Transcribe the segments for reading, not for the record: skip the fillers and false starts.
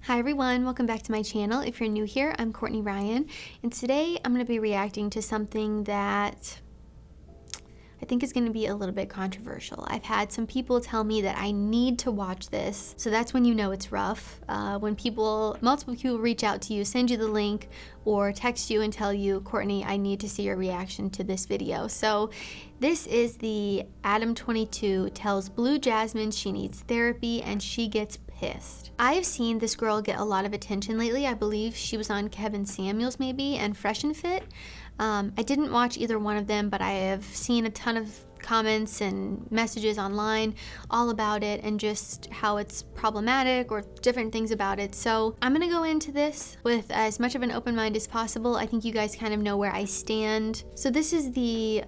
Hi everyone, welcome back to my channel. If you're new here, I'm Courtney Ryan, and today I'm going to be reacting to something that I think is going to be a little bit controversial. I've had some people tell me that I need to watch this, so that's when you know it's rough. When multiple people reach out to you, send you the link, or text you and tell you, Courtney, I need to see your reaction to this video. So this is the Adam22 tells Blu Jasmine she needs therapy and she gets pissed. I have seen this girl get a lot of attention lately. I believe she was on Kevin Samuels maybe and Fresh and Fit. I didn't watch either one of them, but I have seen a ton of comments and messages online all about it and just how it's problematic or different things about it. So I'm gonna go into this with as much of an open mind as possible. I think you guys kind of know where I stand. So this is the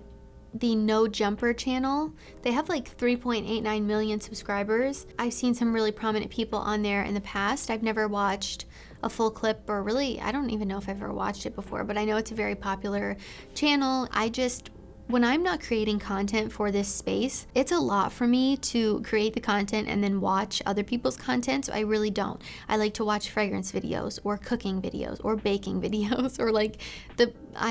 No Jumper channel. They have like 3.89 million subscribers. I've seen some really prominent people on there in the past. I've never watched a full clip, or really, I don't even know if I've ever watched it before, but I know it's a very popular channel. When I'm not creating content for this space, it's a lot for me to create the content and then watch other people's content, so I really don't. I like to watch fragrance videos or cooking videos or baking videos or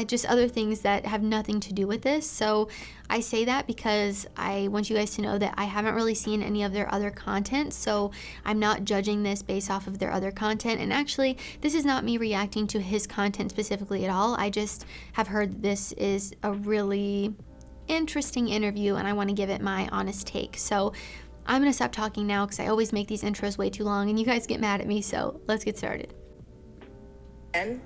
just other things that have nothing to do with this. So I say that because I want you guys to know that I haven't really seen any of their other content, so I'm not judging this based off of their other content. And actually, this is not me reacting to his content specifically at all. I just have heard this is a really interesting interview and I want to give it my honest take. So I'm gonna stop talking now because I always make these intros way too long and you guys get mad at me, so let's get started. And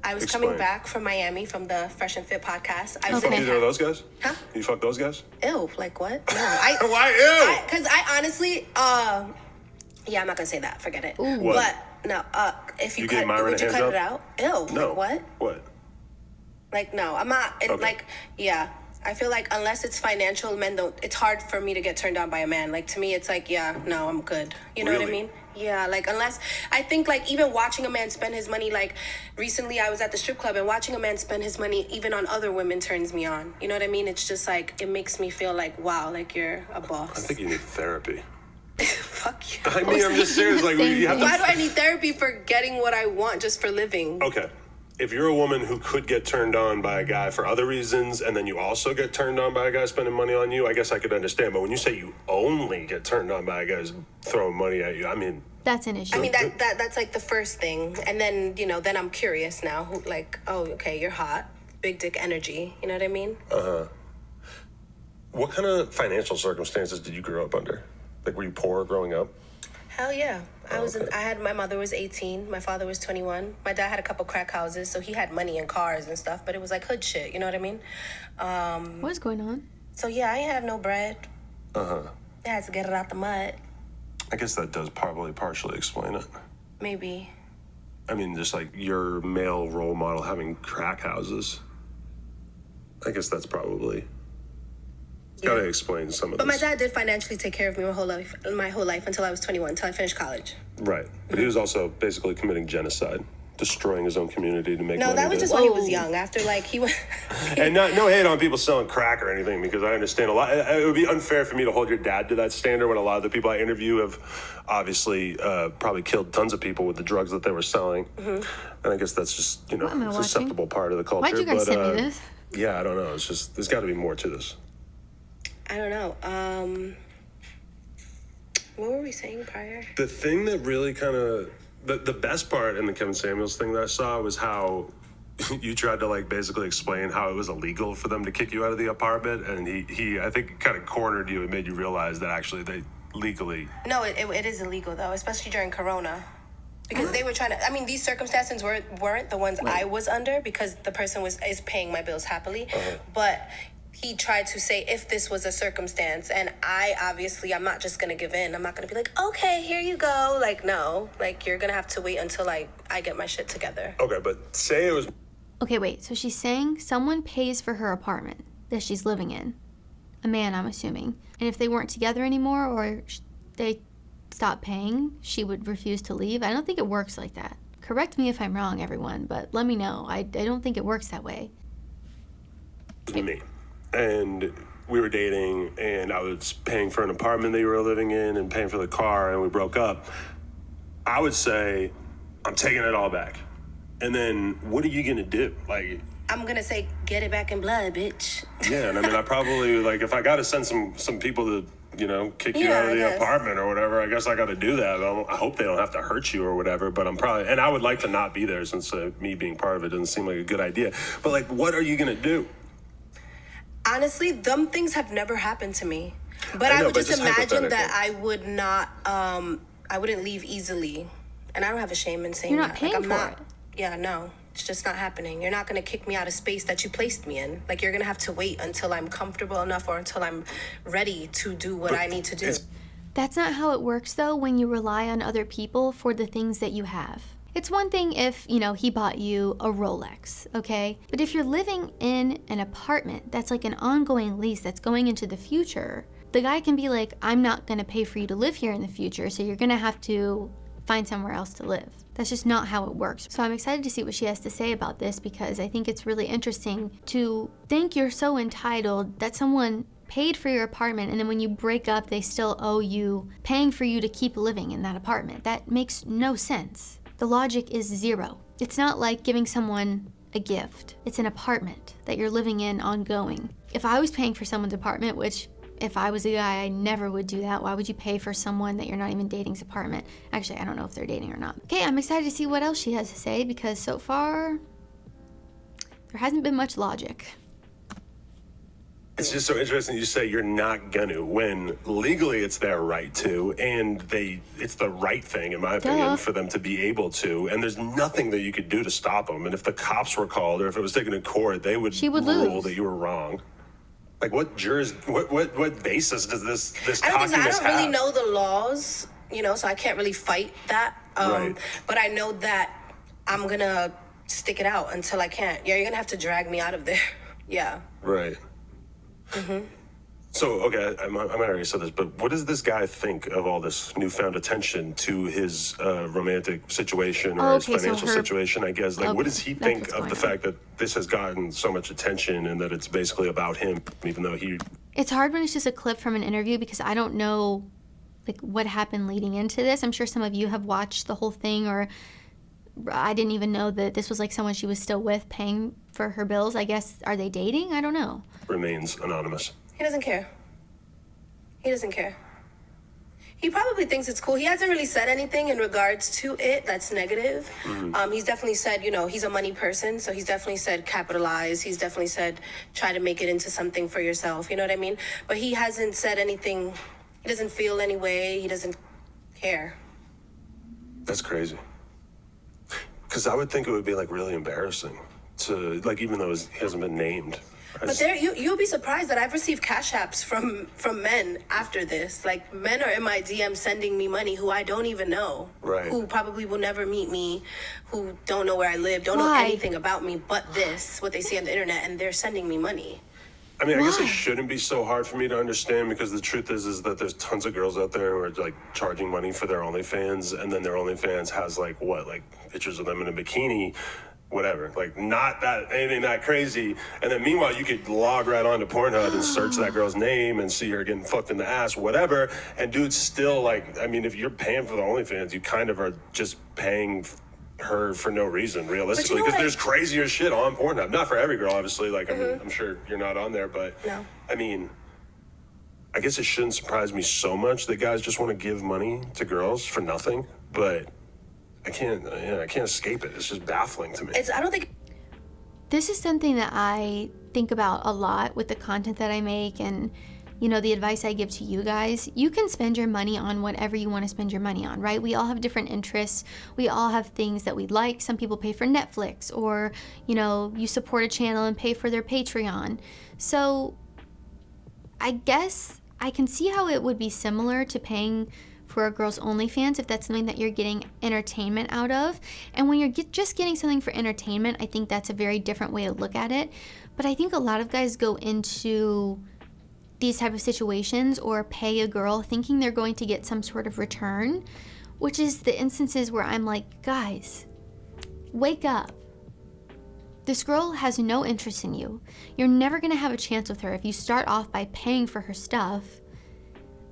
I was coming back from Miami from the Fresh and Fit podcast. I was You know those guys? Huh? You fuck those guys? Ew, like what? No, Why ew? Because I honestly, yeah, I'm not gonna say that. Forget it. What? But no, if you gave Myron would you a cut hand it out? Ew, No. like what? What? Like no, I'm not. Okay. Like yeah, I feel like unless it's financial, men don't. It's hard for me to get turned on by a man. Like to me, it's like yeah, no, I'm good. You know what I Really? mean? Yeah, like unless I think like even watching a man spend his money, like recently I was at the strip club and watching a man spend his money even on other women turns me on. You know what I mean? It's just like it makes me feel like wow, like you're a boss. I think you need therapy. Fuck you. I mean, I'm just serious. Like, you have Why to. do I need therapy for getting what I want just for living? Okay. If you're a woman who could get turned on by a guy for other reasons, and then you also get turned on by a guy spending money on you, I guess I could understand. But when you say you only get turned on by a guy who's throwing money at you, I mean, That's an issue. I mean that's like the first thing, and then then I'm curious now. Who like oh okay you're hot, big dick energy. You know what I mean? what kind of financial circumstances did you grow up under? Like, were you poor growing up? Hell yeah. Okay. My mother was 18, my father was 21. My dad had a couple crack houses, so he had money and cars and stuff, but it was like hood shit, you know what I mean? What's going on? So yeah, I ain't have no bread. I had to get it out the mud. I guess that does probably partially explain it. Maybe. I mean, just like your male role model having crack houses. I guess that's probably got to explain some of But this. my dad did financially take care of me my whole life until I was 21, until I finished college. Right. But he was also basically committing genocide, destroying his own community to make money. No, that was just when he was young. After like he went. And no hate on people selling crack or anything, because I understand a lot. It would be unfair for me to hold your dad to that standard when a lot of the people I interview have obviously probably killed tons of people with the drugs that they were selling. And I guess that's just, What am I a watching? susceptible part of the culture. Why'd you guys send me this? Yeah, I don't know. It's just, there's got to be more to this. I don't know. What were we saying prior? The thing that really kind of, the best part in the Kevin Samuels thing that I saw was how you tried to like basically explain how it was illegal for them to kick you out of the apartment, and he I think kind of cornered you and made you realize that actually they legally. No, it is illegal though, especially during Corona. Because they were trying to, I mean, these circumstances weren't the ones I was under because the person is paying my bills happily. But he tried to say if this was a circumstance, and I'm not just gonna give in. I'm not gonna be like, okay, here you go. Like, no, like you're gonna have to wait until I get my shit together. Okay, but say it was. Okay, wait, so she's saying someone pays for her apartment that she's living in. A man, I'm assuming. And if they weren't together anymore or they stopped paying, she would refuse to leave. I don't think it works like that. Correct me if I'm wrong, everyone, but let me know. I don't think it works that way. Me. And we were dating, and I was paying for an apartment that you were living in and paying for the car, and we broke up. I would say I'm taking it all back. And then what are you going to do? Like, I'm going to say, get it back in blood, bitch. yeah, and I mean, I probably, like, if I got to send some people to, you know, kick you out of the apartment or whatever, I guess I got to do that. I hope they don't have to hurt you or whatever, but I'm probably, and I would like to not be there since me being part of it doesn't seem like a good idea. But, like, what are you going to do? Honestly, them things have never happened to me. But I would just imagine that I would not, I wouldn't leave easily. And I don't have a shame in saying that. You're not paying for it. Yeah, no. It's just not happening. You're not going to kick me out of space that you placed me in. Like, you're going to have to wait until I'm comfortable enough or until I'm ready to do what I need to do. That's not how it works, though, when you rely on other people for the things that you have. It's one thing if, you know, he bought you a Rolex, okay? But if you're living in an apartment that's like an ongoing lease that's going into the future, the guy can be like, I'm not going to pay for you to live here in the future, so you're going to have to find somewhere else to live. That's just not how it works. So I'm excited to see what she has to say about this because I think it's really interesting to think you're so entitled that someone paid for your apartment and then when you break up, they still owe you paying for you to keep living in that apartment. That makes no sense. The logic is zero. It's not like giving someone a gift. It's an apartment that you're living in ongoing. If I was paying for someone's apartment, which if I was a guy, I never would do that. Why would you pay for someone that you're not even dating's apartment? Actually, I don't know if they're dating or not. Okay, I'm excited to see what else she has to say because so far, there hasn't been much logic. It's just so interesting you say you're not gonna, when legally it's their right to, and it's the right thing, in my opinion, for them to be able to, and there's nothing that you could do to stop them. And if the cops were called or if it was taken to court, they would rule lose. that you were wrong. Like, what basis does this I don't cockiness have? really know the laws, you know, so I can't really fight that. Right. But I know that I'm gonna stick it out until I can't. Yeah, you're gonna have to drag me out of there. Yeah. Right. Mm-hmm. So, okay, I might already said this, but what does this guy think of all this newfound attention to his romantic situation or his financial situation, I guess? Like, what does he think of the fact that this has gotten so much attention and that it's basically about him, even though he... It's hard when it's just a clip from an interview because I don't know, like, what happened leading into this. I'm sure some of you have watched the whole thing, or I didn't even know that this was, like, someone she was still with paying for her bills. I guess, are they dating? I don't know. Remains anonymous. He doesn't care. He doesn't care. He probably thinks it's cool. He hasn't really said anything in regards to it that's negative. Mm-hmm. He's definitely said, you know, he's a money person, so he's definitely said capitalize. He's definitely said try to make it into something for yourself. You know what I mean? But he hasn't said anything. He doesn't feel any way. He doesn't care. That's crazy. Because I would think it would be, like, really embarrassing to, like, even though he hasn't been named. But you'll be surprised that I've received cash apps from men after this. Like, men are in my DM sending me money who I don't even know. Right. Who probably will never meet me, who don't know where I live, don't know anything about me but this, what they see on the internet, and they're sending me money. I mean, I guess it shouldn't be so hard for me to understand because the truth is that there's tons of girls out there who are, like, charging money for their OnlyFans, and then their OnlyFans has, like, pictures of them in a bikini, whatever, like, not that anything that crazy. And then meanwhile, you could log right on to Pornhub and search that girl's name and see her getting fucked in the ass, whatever. And dude's still, like, I mean, if you're paying for the OnlyFans, you kind of are just paying her for no reason, realistically, because there's crazier shit on Pornhub. Not for every girl, obviously. Like, I mean, I'm sure you're not on there, but no. I mean, I guess it shouldn't surprise me so much that guys just want to give money to girls for nothing, but I can't escape it. It's just baffling to me. I don't think... This is something that I think about a lot with the content that I make and, you know, the advice I give to you guys. You can spend your money on whatever you want to spend your money on, right? We all have different interests. We all have things that we like. Some people pay for Netflix or, you know, you support a channel and pay for their Patreon. So I guess I can see how it would be similar to paying for a girl's OnlyFans if that's something that you're getting entertainment out of. And when you're just getting something for entertainment, I think that's a very different way to look at it. But I think a lot of guys go into these type of situations or pay a girl thinking they're going to get some sort of return, which is the instances where I'm like, guys, wake up. This girl has no interest in you. You're never gonna have a chance with her if you start off by paying for her stuff.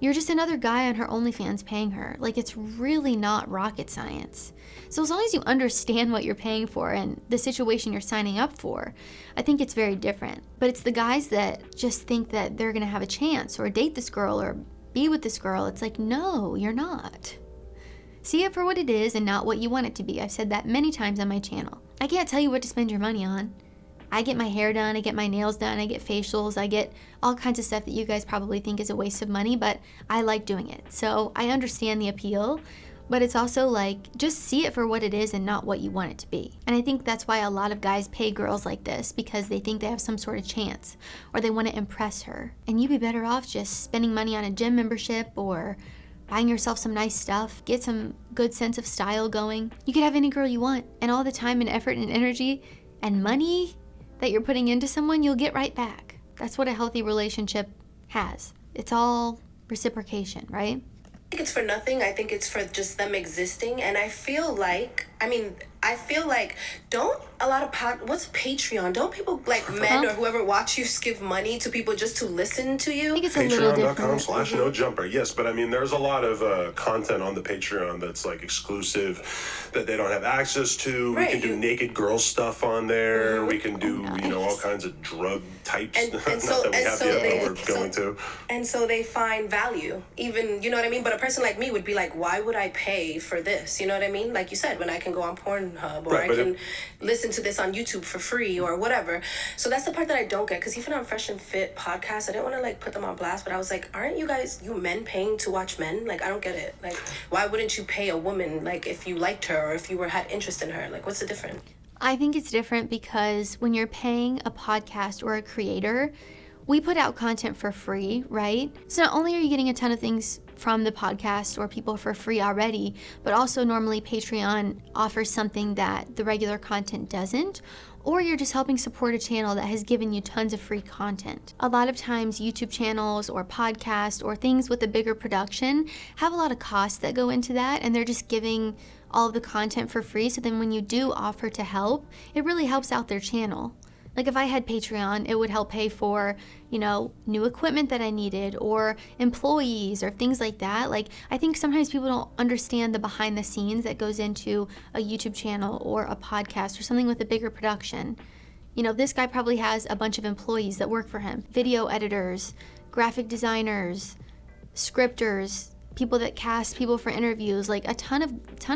You're just another guy on her OnlyFans paying her. Like, it's really not rocket science. So as long as you understand what you're paying for and the situation you're signing up for, I think it's very different. But it's the guys that just think that they're gonna have a chance or date this girl or be with this girl. It's like, no, you're not. See it for what it is and not what you want it to be. I've said that many times on my channel. I can't tell you what to spend your money on. I get my hair done, I get my nails done, I get facials, I get all kinds of stuff that you guys probably think is a waste of money, but I like doing it. So I understand the appeal, but it's also like, just see it for what it is and not what you want it to be. And I think that's why a lot of guys pay girls like this, because they think they have some sort of chance or they want to impress her. And you'd be better off just spending money on a gym membership or buying yourself some nice stuff, get some good sense of style going. You could have any girl you want, and all the time and effort and energy and money that you're putting into someone, you'll get right back. That's what a healthy relationship has. It's all reciprocation, right? I think it's for nothing. I think it's for just them existing. And I feel like, don't a lot of what's Patreon? Don't people like men or whoever watch you give money to people just to listen to you? I think it's a little different. Patreon.com/NoJumper. Yes, but I mean, there's a lot of content on the Patreon that's like exclusive that they don't have access to. Right. We can do naked girl stuff on there. We can do, all kinds of drug types. And so they find value, even, you know what I mean? But a person like me would be like, why would I pay for this? You know what I mean? Like you said, when I can go on Pornhub or I can listen to this on YouTube for free or whatever. So that's the part that I don't get, because even on Fresh and Fit podcast, I didn't want to like put them on blast, but I was like, aren't you men paying to watch men? Like, I don't get it. Like, why wouldn't you pay a woman, like, if you liked her or if you had interest in her? Like, what's the difference? I think it's different because when you're paying a podcast or a creator, we put out content for free, right? So not only are you getting a ton of things from the podcast or people for free already, but also normally Patreon offers something that the regular content doesn't, or you're just helping support a channel that has given you tons of free content. A lot of times YouTube channels or podcasts or things with a bigger production have a lot of costs that go into that, and they're just giving all of the content for free. So then when you do offer to help, it really helps out their channel. Like if I had Patreon, it would help pay for, new equipment that I needed or employees or things like that. Like, I think sometimes people don't understand the behind the scenes that goes into a YouTube channel or a podcast or something with a bigger production. This guy probably has a bunch of employees that work for him, video editors, graphic designers, scripters, people that cast people for interviews, like a ton of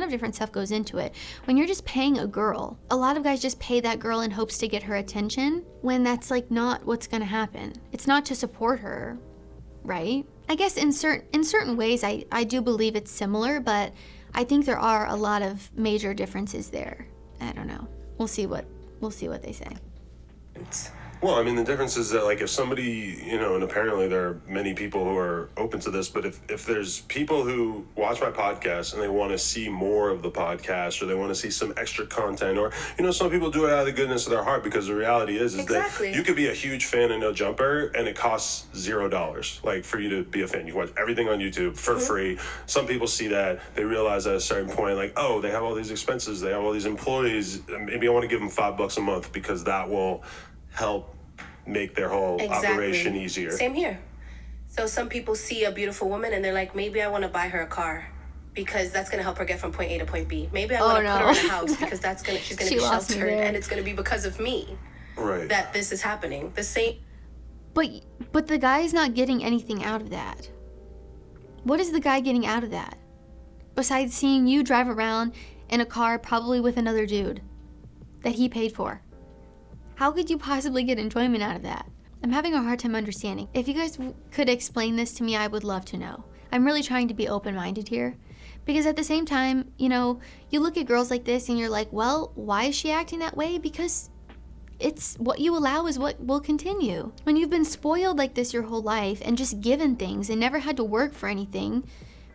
different stuff goes into it. When you're just paying a girl, a lot of guys just pay that girl in hopes to get her attention, when that's like not what's gonna happen. It's not to support her, right? I guess in certain ways I do believe it's similar, but I think there are a lot of major differences there. I don't know. We'll see what they say. Well, I mean, the difference is that, like, if somebody, and apparently there are many people who are open to this, but if there's people who watch my podcast and they want to see more of the podcast or they want to see some extra content, or, some people do it out of the goodness of their heart, because the reality is that you could be a huge fan of No Jumper and it costs $0, like, for you to be a fan. You can watch everything on YouTube for free. Some people see that, they realize at a certain point, like, oh, they have all these expenses, they have all these employees, maybe I want to give them $5 a month because that will help make their whole operation easier. Same here. So some people see a beautiful woman and they're like, maybe I want to buy her a car because that's going to help her get from point A to point B. Maybe I want to put her in a house because she's going to be sheltered, and it's going to be because of me that this is happening. The same. But the guy's not getting anything out of that. What is the guy getting out of that? Besides seeing you drive around in a car probably with another dude that he paid for. How could you possibly get enjoyment out of that? I'm having a hard time understanding. If you guys could explain this to me, I would love to know. I'm really trying to be open-minded here. Because at the same time, you look at girls like this and you're like, well, why is she acting that way? Because it's what you allow is what will continue. When you've been spoiled like this your whole life and just given things and never had to work for anything,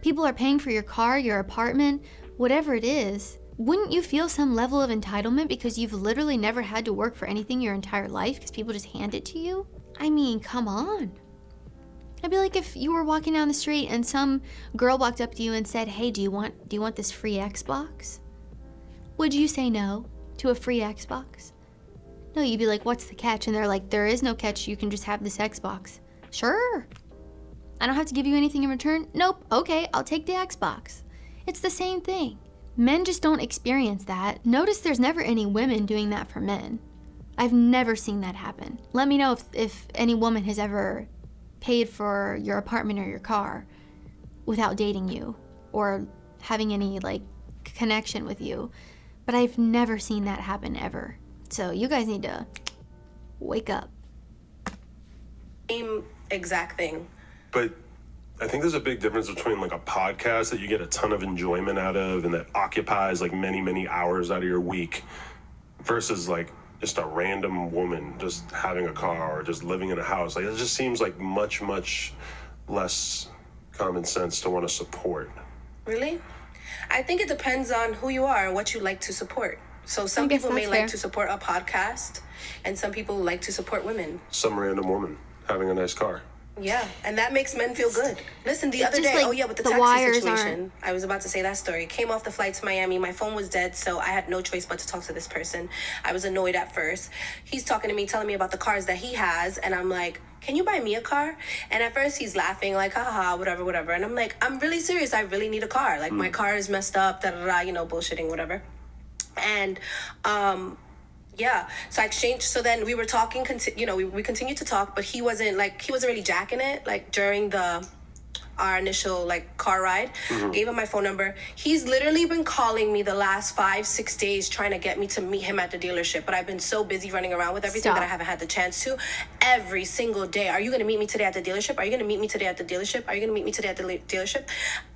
people are paying for your car, your apartment, whatever it is. Wouldn't you feel some level of entitlement because you've literally never had to work for anything your entire life because people just hand it to you? I mean, come on. I'd be like if you were walking down the street and some girl walked up to you and said, hey, do you want this free Xbox? Would you say no to a free Xbox? No, you'd be like, what's the catch? And they're like, there is no catch, you can just have this Xbox. Sure. I don't have to give you anything in return? Nope. Okay, I'll take the Xbox. It's the same thing. Men just don't experience that. Notice there's never any women doing that for men. I've never seen that happen. Let me know if any woman has ever paid for your apartment or your car without dating you or having any like connection with you. But I've never seen that happen ever. So you guys need to wake up. Same exact thing. But I think there's a big difference between like a podcast that you get a ton of enjoyment out of and that occupies like many, many hours out of your week versus like just a random woman just having a car or just living in a house. Like it just seems like much, much less common sense to want to support. Really? I think it depends on who you are and what you like to support. So some people may like to support a podcast and some people like to support women. Some random woman having a nice car. Yeah, and that makes men feel good. Listen, the other day, like with the the taxi wires situation, I was about to say that story. Came off the flight to Miami. My phone was dead, so I had no choice but to talk to this person. I was annoyed at first. He's talking to me, telling me about the cars that he has, and I'm like, can you buy me a car? And at first he's laughing, like, haha, whatever, whatever. And I'm like, I'm really serious. I really need a car. Like, my car is messed up, bullshitting, whatever. And, yeah, so I exchanged. So then we were talking, we continued to talk, but he wasn't really jacking it, like during our initial like car ride. Gave him my phone number. He's literally been calling me the last 5-6 days trying to get me to meet him at the dealership, but I've been so busy running around with everything that I haven't had the chance to. Every single day, are you going to meet me today at the dealership? Are you going to meet me today at the dealership? Are you going to meet me today at the dealership?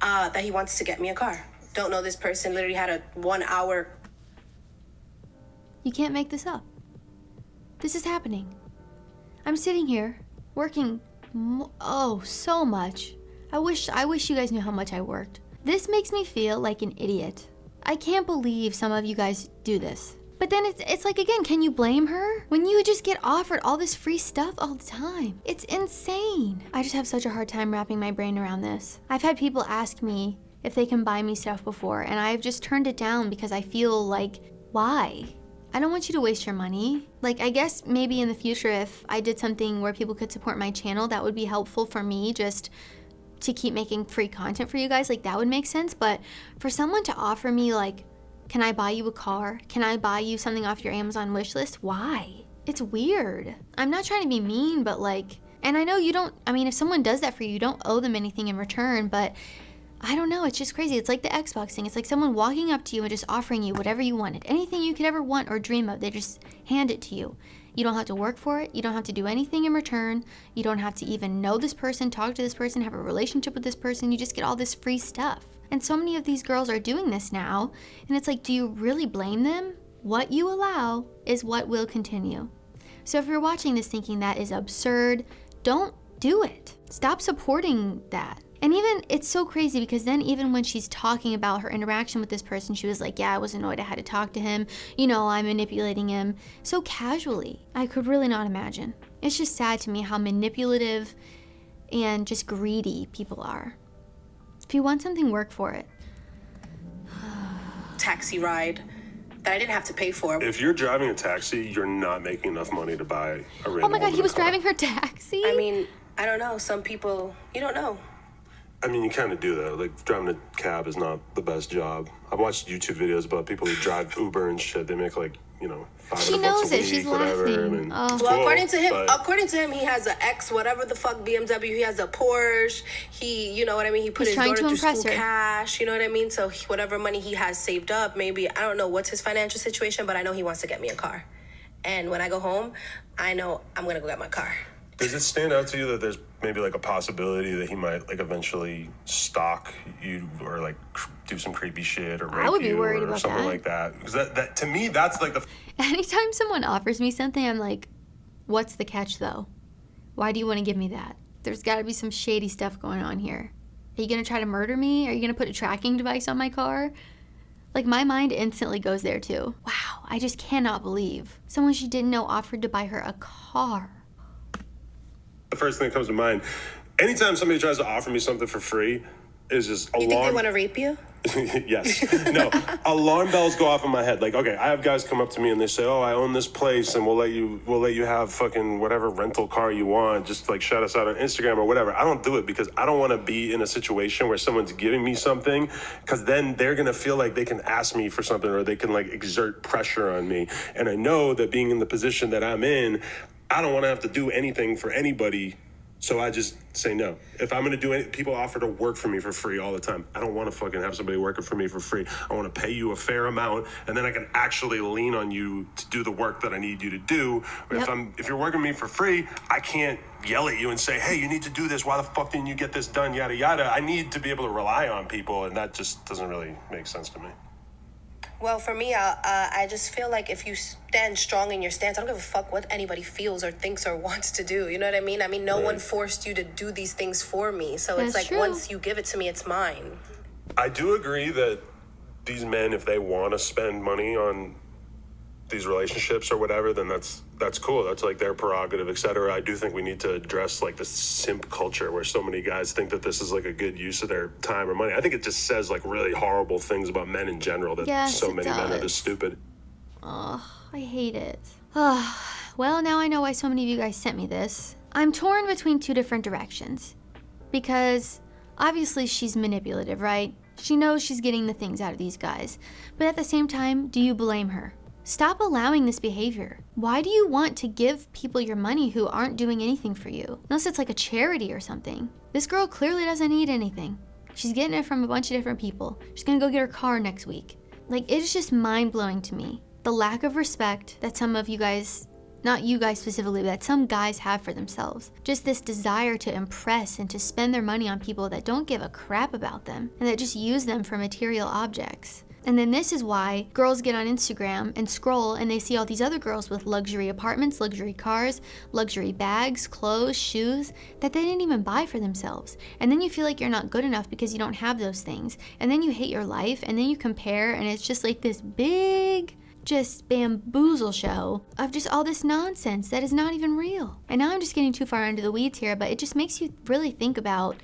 That he wants to get me a car. Don't know this person. Literally had a 1 hour. You can't make this up. This is happening. I'm sitting here working so much. I wish you guys knew how much I worked. This makes me feel like an idiot. I can't believe some of you guys do this. But then it's like, again, can you blame her? When you just get offered all this free stuff all the time. It's insane. I just have such a hard time wrapping my brain around this. I've had people ask me if they can buy me stuff before, and I've just turned it down because I feel like, why? I don't want you to waste your money. Like, I guess maybe in the future, if I did something where people could support my channel, that would be helpful for me just to keep making free content for you guys. Like, that would make sense. But for someone to offer me, like, can I buy you a car? Can I buy you something off your Amazon wish list? Why? It's weird. I'm not trying to be mean, but like, and I know you don't, I mean, if someone does that for you, you don't owe them anything in return, but I don't know, it's just crazy. It's like the Xbox thing. It's like someone walking up to you and just offering you whatever you wanted. Anything you could ever want or dream of, they just hand it to you. You don't have to work for it. You don't have to do anything in return. You don't have to even know this person, talk to this person, have a relationship with this person. You just get all this free stuff. And so many of these girls are doing this now. And it's like, do you really blame them? What you allow is what will continue. So if you're watching this thinking that is absurd, don't do it. Stop supporting that. And even, it's so crazy because then even when she's talking about her interaction with this person, she was like, yeah, I was annoyed I had to talk to him. You know, I'm manipulating him. So casually. I could really not imagine. It's just sad to me how manipulative and just greedy people are. If you want something, work for it. Taxi ride that I didn't have to pay for. If you're driving a taxi, you're not making enough money to buy a random Oh my God, he was car. driving her taxi? I mean, I don't know. Some people, you don't know. I mean, you kind of do though. Like, driving a cab is not the best job. I've watched YouTube videos about people who drive Uber and shit. They make like, you know, $500 She knows a it. week, She's whatever. laughing. I mean, Oh. it's Well, cool, according to him, he has an X, whatever the fuck BMW. He has a Porsche. He, you know what I mean. He put He's his trying daughter to through impress school her. cash. You know what I mean. So whatever money he has saved up, maybe I don't know what's his financial situation, but I know he wants to get me a car. And when I go home, I know I'm gonna go get my car. Does it stand out to you that there's maybe like a possibility that he might like eventually stalk you or like do some creepy shit or rape I would be you worried or about something that. like that? Because that to me, that's like the Anytime someone offers me something, I'm like, what's the catch though? Why do you want to give me that? There's got to be some shady stuff going on here. Are you going to try to murder me? Are you going to put a tracking device on my car? Like, my mind instantly goes there too. Wow, I just cannot believe someone she didn't know offered to buy her a car. first thing that comes to mind. Anytime somebody tries to offer me something for free, is just You think they alarm. want to rape you? Yes. No. Alarm bells go off in my head. Like, okay, I have guys come up to me and they say, "Oh, I own this place, and we'll let you have fucking whatever rental car you want. Just like shout us out on Instagram or whatever." I don't do it because I don't want to be in a situation where someone's giving me something, because then they're gonna feel like they can ask me for something or they can like exert pressure on me. And I know that being in the position that I'm in, I don't want to have to do anything for anybody. So I just say no. If I'm going to do it, people offer to work for me for free all the time. I don't want to fucking have somebody working for me for free. I want to pay you a fair amount, and then I can actually lean on you to do the work that I need you to do. Yep. If you're working me for free, I can't yell at you and say, "Hey, you need to do this. Why the fuck didn't you get this done?" Yada yada. I need to be able to rely on people, and that just doesn't really make sense to me. Well, for me, I just feel like if you stand strong in your stance, I don't give a fuck what anybody feels or thinks or wants to do. You know what I mean? I mean, no one forced you to do these things for me. So That's it's like, true. once you give it to me, it's mine. I do agree that these men, if they want to spend money on these relationships or whatever, then that's cool. That's like their prerogative, etc. I do think we need to address like the simp culture where so many guys think that this is like a good use of their time or money. I think it just says like really horrible things about men in general, that Yes, so it many men are does. just stupid. Oh, I hate it. Well, now I know why so many of you guys sent me this. I'm torn between two different directions. Because obviously she's manipulative, right? She knows she's getting the things out of these guys. But at the same time, do you blame her? Stop allowing this behavior. Why do you want to give people your money who aren't doing anything for you? Unless it's like a charity or something. This girl clearly doesn't need anything. She's getting it from a bunch of different people. She's gonna go get her car next week. Like, it is just mind-blowing to me. The lack of respect that some of you guys, not you guys specifically, but that some guys have for themselves. Just this desire to impress and to spend their money on people that don't give a crap about them and that just use them for material objects. And then this is why girls get on Instagram and scroll and they see all these other girls with luxury apartments, luxury cars, luxury bags, clothes, shoes that they didn't even buy for themselves. And then you feel like you're not good enough because you don't have those things. And then you hate your life and then you compare, and it's just like this big just bamboozle show of just all this nonsense that is not even real. And now I'm just getting too far into the weeds here, but it just makes you really think about,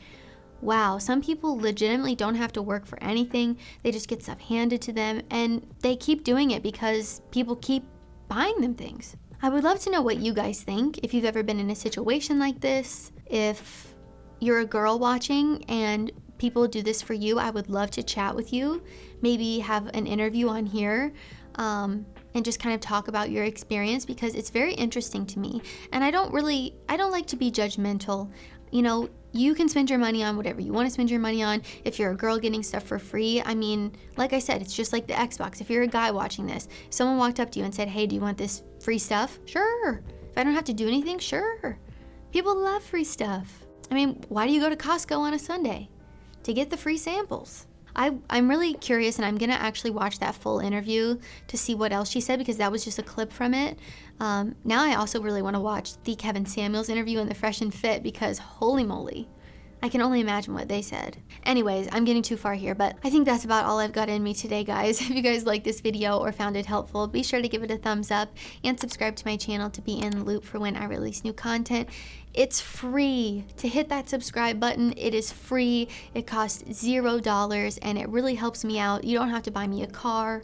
wow, some people legitimately don't have to work for anything. They just get stuff handed to them, and they keep doing it because people keep buying them things. I would love to know what you guys think, if you've ever been in a situation like this. If you're a girl watching and people do this for you, I would love to chat with you. Maybe have an interview on here and just kind of talk about your experience, because it's very interesting to me. And I don't like to be judgmental. You know, you can spend your money on whatever you want to spend your money on. If you're a girl getting stuff for free, I mean, like I said, it's just like the Xbox. If you're a guy watching this, someone walked up to you and said, "Hey, do you want this free stuff?" Sure. If I don't have to do anything, sure. People love free stuff. I mean, why do you go to Costco on a Sunday? To get the free samples. I'm really curious, and I'm gonna actually watch that full interview to see what else she said, because that was just a clip from it. Now I also really want to watch the Kevin Samuels interview and the Fresh and Fit, because holy moly, I can only imagine what they said. Anyways, I'm getting too far here, but I think that's about all I've got in me today, guys. If you guys liked this video or found it helpful, be sure to give it a thumbs up and subscribe to my channel to be in the loop for when I release new content. It's free to hit that subscribe button. It is free. It costs $0, and it really helps me out. You don't have to buy me a car.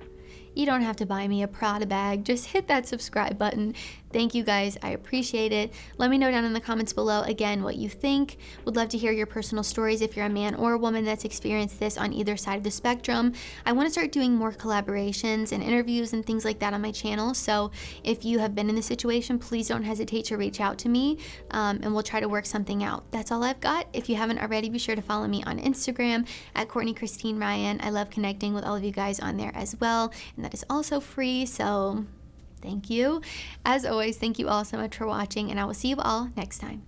You don't have to buy me a Prada bag. Just hit that subscribe button. Thank you guys. I appreciate it. Let me know down in the comments below, again, what you think. Would love to hear your personal stories if you're a man or a woman that's experienced this on either side of the spectrum. I want to start doing more collaborations and interviews and things like that on my channel. So if you have been in this situation, please don't hesitate to reach out to me, and we'll try to work something out. That's all I've got. If you haven't already, be sure to follow me on Instagram at Courtney Christine Ryan. I love connecting with all of you guys on there as well, and that is also free. So thank you. As always, thank you all so much for watching, and I will see you all next time.